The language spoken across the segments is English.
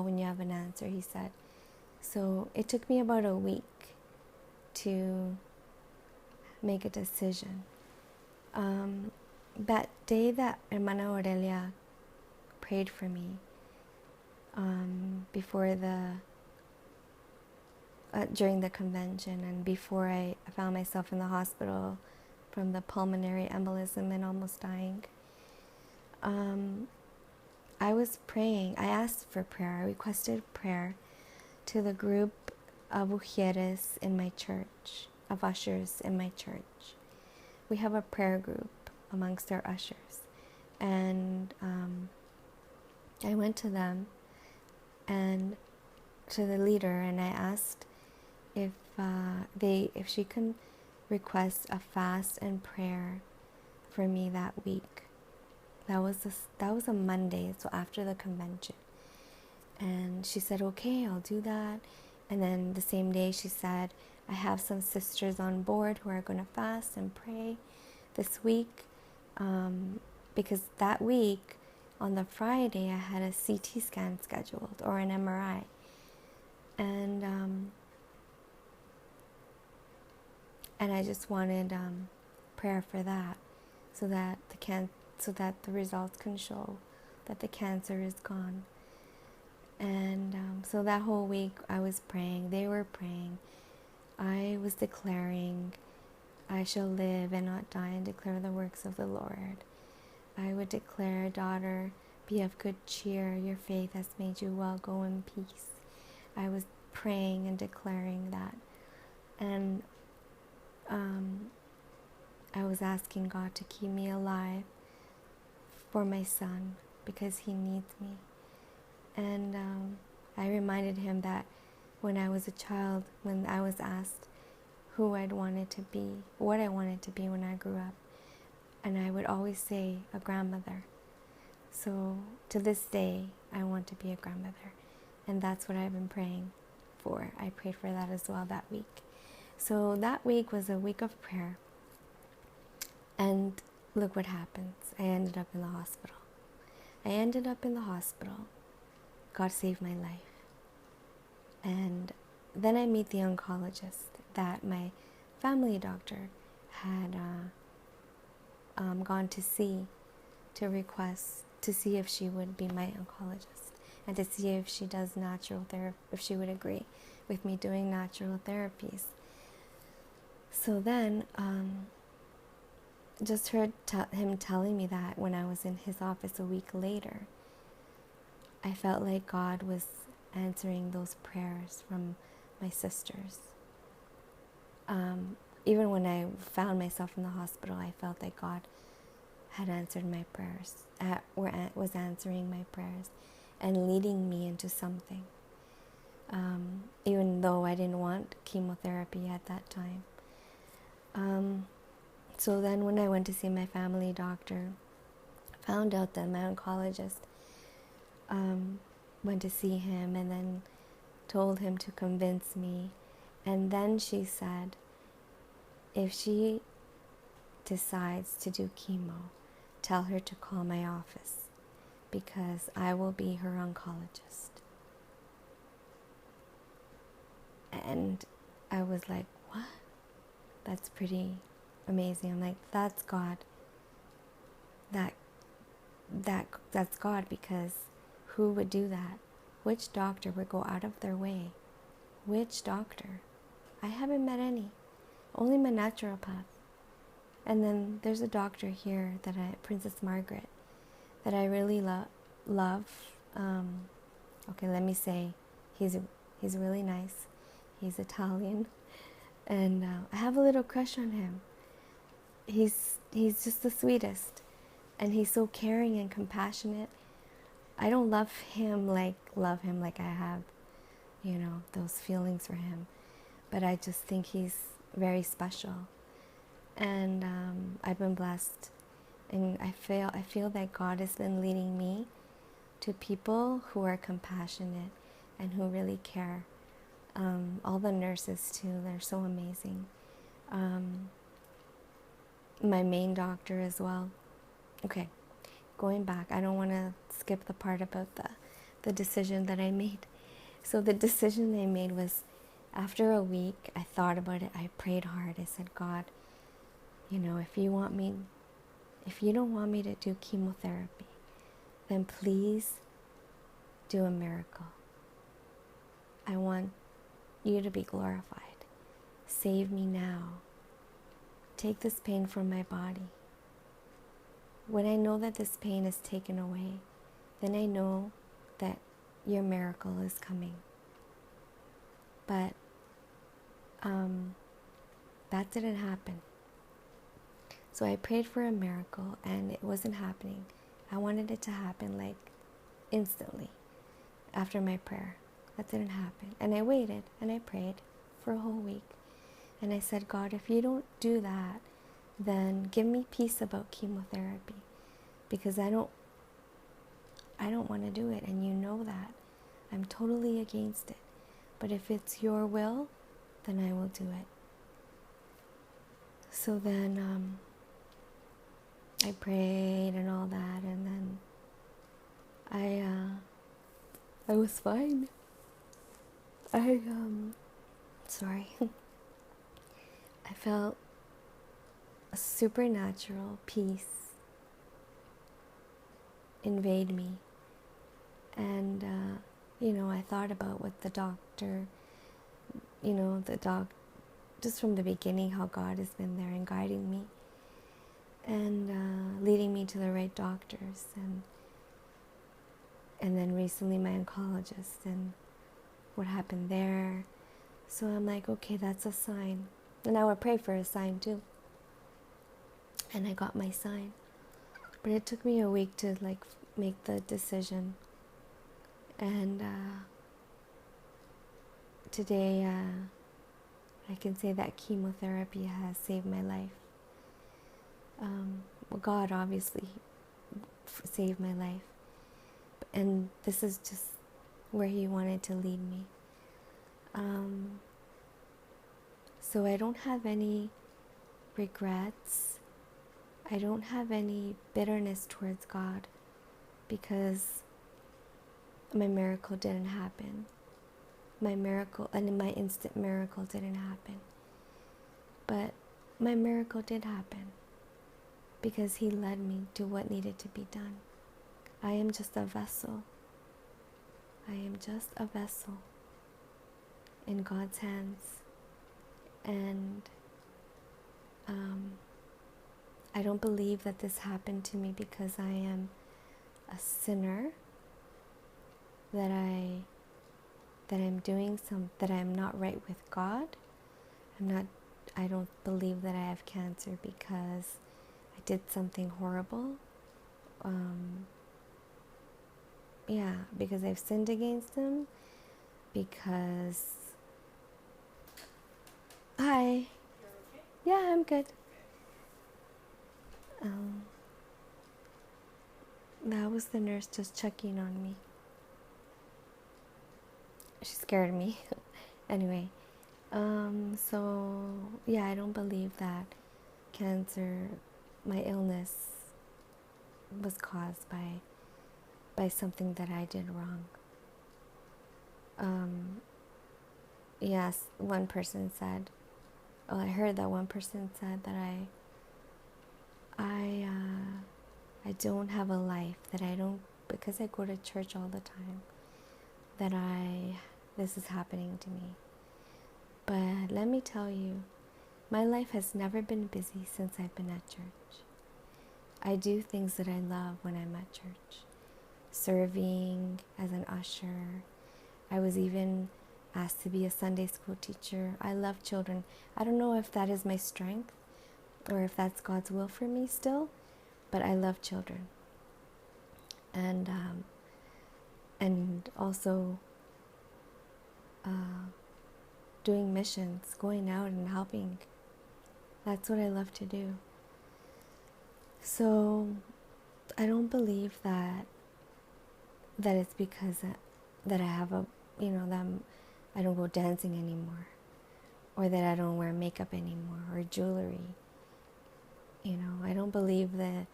when you have an answer, he said. So it took me about a week to make a decision. That day that Hermana Aurelia prayed for me, before during the convention, and before I found myself in the hospital from the pulmonary embolism and almost dying, I was praying. I asked for prayer. I requested prayer to the group of mujeres in my church, of ushers in my church. We have a prayer group amongst our ushers, and I went to them and to the leader, and I asked if she can request a fast and prayer for me that week. That was a Monday, so after the convention. And she said, okay, I'll do that. And then the same day she said, I have some sisters on board who are going to fast and pray this week, because that week on the Friday I had a CT scan scheduled, or an MRI, and I just wanted prayer for that, so that the results can show that the cancer is gone. And so that whole week I was praying, they were praying, I was declaring, I shall live and not die and declare the works of the Lord. I would declare, daughter, be of good cheer, your faith has made you well, go in peace. I was praying and declaring that. And I was asking God to keep me alive for my son, because he needs me. And I reminded him that when I was a child, when I was asked who I'd wanted to be, what I wanted to be when I grew up, and I would always say a grandmother. So to this day, I want to be a grandmother, and that's what I've been praying for. I prayed for that as well that week. So that week was a week of prayer, and look what happens. I ended up in the hospital. God saved my life. And then I meet the oncologist that my family doctor had gone to see, to request to see if she would be my oncologist, and to see if she does natural therapy, if she would agree with me doing natural therapies. So then just heard him telling me that when I was in his office a week later, I felt like God was answering those prayers from my sisters. Even when I found myself in the hospital, I felt like God had answered my prayers, was answering my prayers and leading me into something. Even though I didn't want chemotherapy at that time. So then when I went to see my family doctor, found out that my oncologist went to see him, and then told him to convince me. And then she said, if she decides to do chemo, tell her to call my office, because I will be her oncologist. And I was like, what? That's pretty amazing. I'm like, that's God. That's God, because who would do that? Which doctor would go out of their way? Which doctor? I haven't met any. Only my naturopath. And then there's a doctor here, Princess Margaret, that I really love. Okay, let me say, he's really nice. He's Italian, and I have a little crush on him. He's just the sweetest, and he's so caring and compassionate. I don't love him like I have, those feelings for him, but I just think he's very special. And I've been blessed, and I feel that God has been leading me to people who are compassionate and who really care. All the nurses too, they're so amazing. My main doctor as well. Okay, going back, I don't want to skip the part about the the decision that I made. So the decision I made was, after a week, I thought about it. I prayed hard. I said, God, if you don't want me to do chemotherapy, then please do a miracle. I want you to be glorified. Save me now. Take this pain from my body. When I know that this pain is taken away, then I know that your miracle is coming. But that didn't happen. So I prayed for a miracle and it wasn't happening. I wanted it to happen like instantly after my prayer. That didn't happen. And I waited and I prayed for a whole week. And I said, God, if you don't do that, then give me peace about chemotherapy, because I don't want to do it, and you know that. I'm totally against it. But if it's your will, then I will do it. So then I prayed and all that, and then I was fine. Sorry. I felt a supernatural peace invade me. And, I thought about what the doctor, just from the beginning, how God has been there and guiding me and leading me to the right doctors. And then recently my oncologist and what happened there. So I'm like, okay, that's a sign. And I would pray for a sign too. And I got my sign. But it took me a week to make the decision. And today I can say that chemotherapy has saved my life. God obviously saved my life. And this is just where He wanted to lead me. So I don't have any regrets. I don't have any bitterness towards God, because my miracle didn't happen. My instant miracle didn't happen. But my miracle did happen because He led me to what needed to be done. I am just a vessel. I am just a vessel in God's hands. And I don't believe that this happened to me because I am a sinner, that I'm not right with God. I don't believe that I have cancer because I did something horrible. Because I've sinned against Him, because Hi. You're okay? Yeah, I'm good. That was the nurse just checking on me. She scared me. Anyway, I don't believe that cancer, my illness, was caused by something that I did wrong. Yes, one person said, I heard that one person said that I don't have a life, that I don't, because I go to church all the time, that this is happening to me. But let me tell you, my life has never been busy since I've been at church. I do things that I love when I'm at church. Serving as an usher. I was even asked to be a Sunday school teacher. I love children. I don't know if that is my strength or if that's God's will for me still, but I love children. And also doing missions, going out and helping. That's what I love to do. So I don't believe that it's because that I have that I don't go dancing anymore, or that I don't wear makeup anymore or jewelry. I don't believe that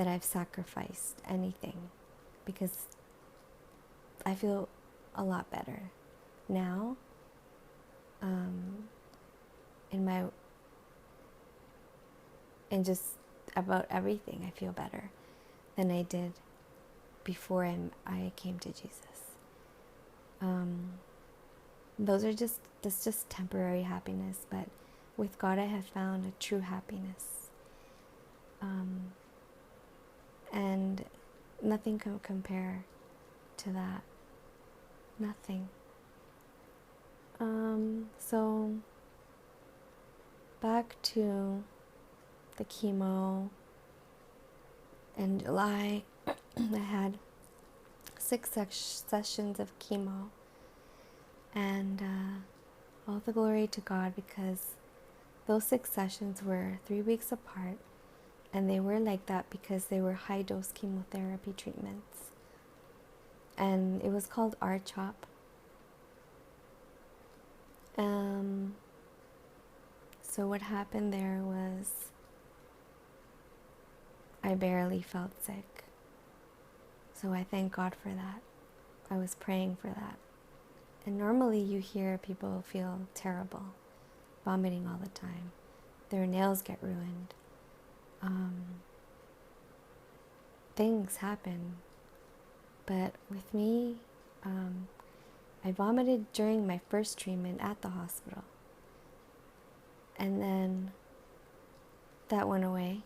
I've sacrificed anything, because I feel a lot better now. In just about everything, I feel better than I did before I came to Jesus. That's just temporary happiness, but with God I have found a true happiness. And nothing can compare to that. Nothing. So back to the chemo. In July, I had 6 sessions of chemo, and all the glory to God, because those 6 sessions were 3 weeks apart, and they were like that because they were high-dose chemotherapy treatments, and it was called RCHOP. So what happened there was I barely felt sick. So I thank God for that. I was praying for that. And normally you hear people feel terrible, vomiting all the time. Their nails get ruined. Things happen. But with me, I vomited during my first treatment at the hospital. And then that went away.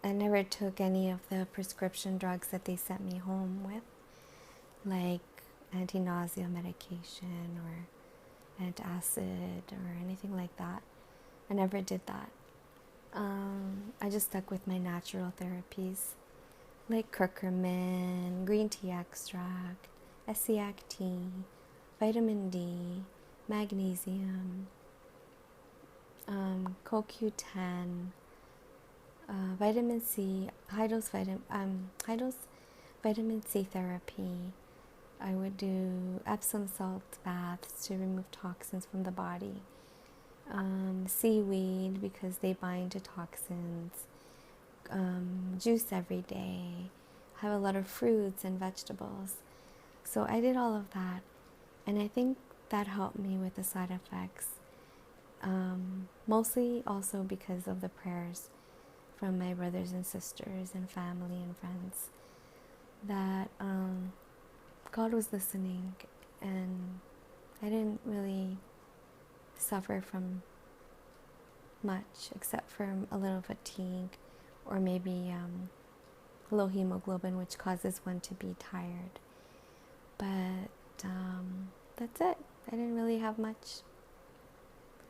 I never took any of the prescription drugs that they sent me home with, like anti-nausea medication or antacid or anything like that. I never did that. I just stuck with my natural therapies, like curcumin, green tea extract, SCAC, vitamin D, magnesium, CoQ10, vitamin C, high-dose vitamin C therapy. I would do Epsom salt baths to remove toxins from the body. Seaweed, because they bind to toxins. Juice every day. Have a lot of fruits and vegetables. So I did all of that, and I think that helped me with the side effects. Mostly also because of the prayers from my brothers and sisters and family and friends, that God was listening, and I didn't really suffer from much except for a little fatigue or maybe low hemoglobin, which causes one to be tired. But that's it. I didn't really have much.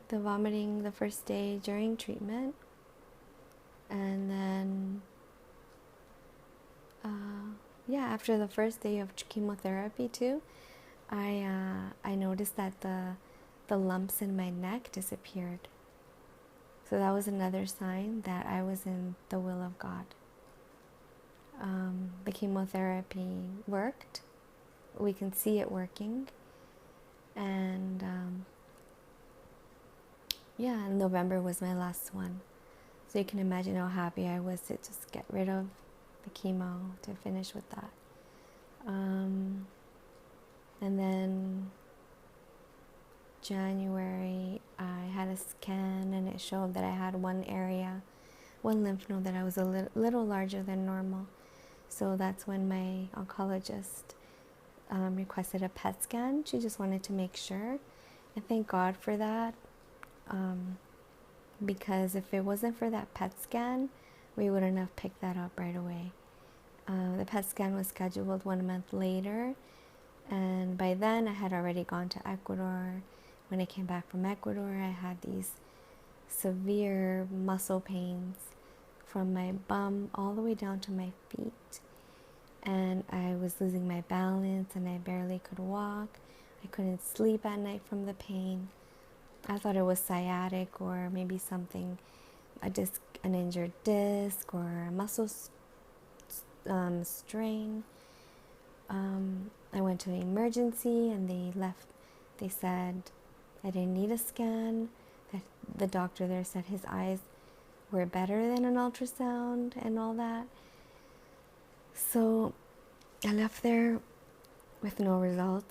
The vomiting the first day during treatment, and then after the first day of chemotherapy too, I noticed that the lumps in my neck disappeared. So that was another sign that I was in the will of God. The chemotherapy worked. We can see it working. And November was my last one. So you can imagine how happy I was to just get rid of the chemo, to finish with that. And then January, I had a scan, and it showed that I had one lymph node that was a little larger than normal. So that's when my oncologist requested a PET scan. She just wanted to make sure. And thank God for that. Because if it wasn't for that PET scan, we wouldn't have picked that up right away. The PET scan was scheduled 1 month later, and by then I had already gone to Ecuador. When I came back from Ecuador, I had these severe muscle pains from my bum all the way down to my feet, and I was losing my balance, and I barely could walk. I couldn't sleep at night from the pain. I thought it was sciatic or maybe something, an injured disc or a muscle strain. I went to the emergency, and they said I didn't need a scan. That the doctor there said his eyes were better than an ultrasound and all that. So I left there with no results.